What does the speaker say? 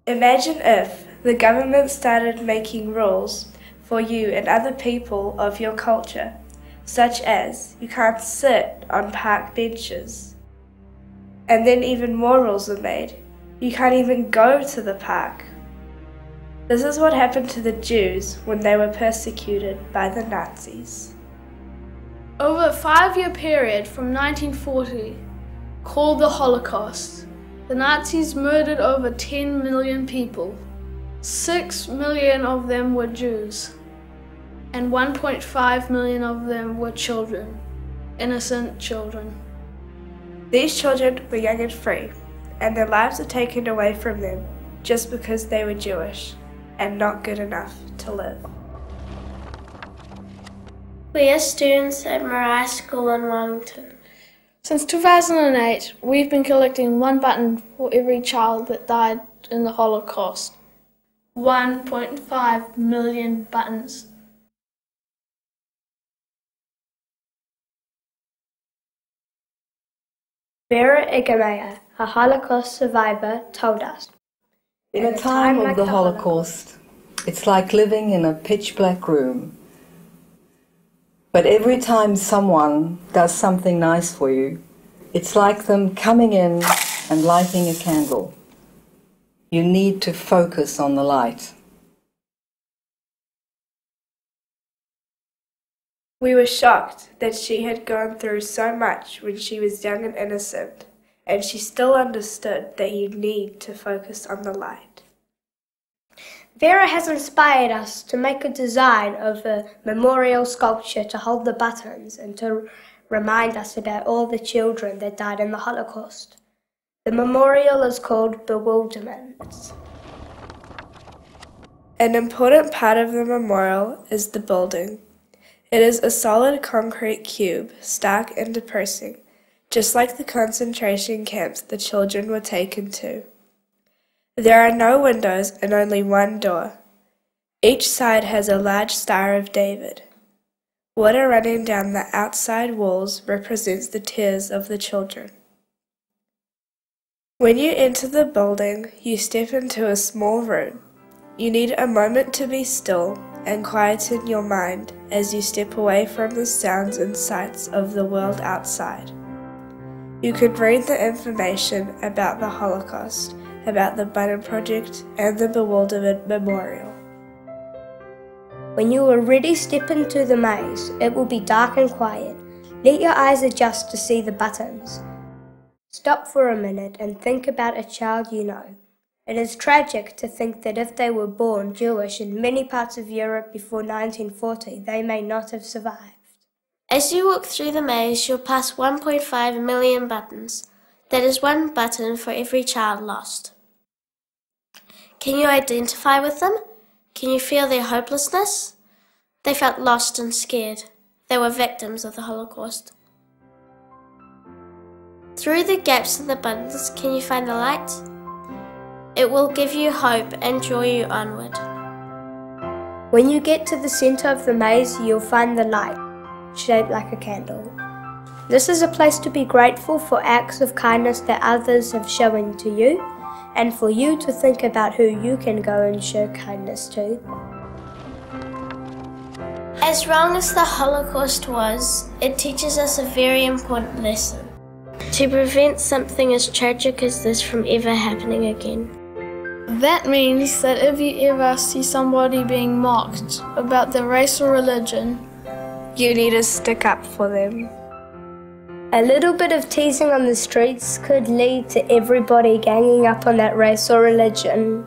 Imagine if the government started making rules for you and other people of your culture, such as you can't sit on park benches. And then even more rules were made. You can't even go to the park. This is what happened to the Jews when they were persecuted by the Nazis. Over a 5-year period from 1940, called the Holocaust, the Nazis murdered over 10 million people. 6 million of them were Jews, and 1.5 million of them were children, innocent children. These children were young and free, and their lives were taken away from them just because they were Jewish and not good enough to live. We are students at Moriah School in Wellington. Since 2008, we've been collecting one button for every child that died in the Holocaust. 1.5 million buttons. Vera Igamea, a Holocaust survivor, told us. In a time of the Holocaust, it's like living in a pitch-black room. But every time someone does something nice for you, it's like them coming in and lighting a candle. You need to focus on the light. We were shocked that she had gone through so much when she was young and innocent, and she still understood that you need to focus on the light. Vera has inspired us to make a design of a memorial sculpture to hold the buttons and to remind us about all the children that died in the Holocaust. The memorial is called Bewilderment. An important part of the memorial is the building. It is a solid concrete cube, stark and depressing, just like the concentration camps the children were taken to. There are no windows and only one door. Each side has a large Star of David. Water running down the outside walls represents the tears of the children. When you enter the building, you step into a small room. You need a moment to be still and quieten your mind as you step away from the sounds and sights of the world outside. You can read the information about the Holocaust, about the Button Project and the Bewilderment Memorial. When you are ready, step into the maze. It will be dark and quiet. Let your eyes adjust to see the buttons. Stop for a minute and think about a child you know. It is tragic to think that if they were born Jewish in many parts of Europe before 1940, they may not have survived. As you walk through the maze, you'll pass 1.5 million buttons. That is one button for every child lost. Can you identify with them? Can you feel their hopelessness? They felt lost and scared. They were victims of the Holocaust. Through the gaps in the buttons, can you find the light? It will give you hope and draw you onward. When you get to the center of the maze, you'll find the light, shaped like a candle. This is a place to be grateful for acts of kindness that others have shown to you, and for you to think about who you can go and show kindness to. As wrong as the Holocaust was, it teaches us a very important lesson. To prevent something as tragic as this from ever happening again. That means that if you ever see somebody being mocked about their race or religion, you need to stick up for them. A little bit of teasing on the streets could lead to everybody ganging up on that race or religion.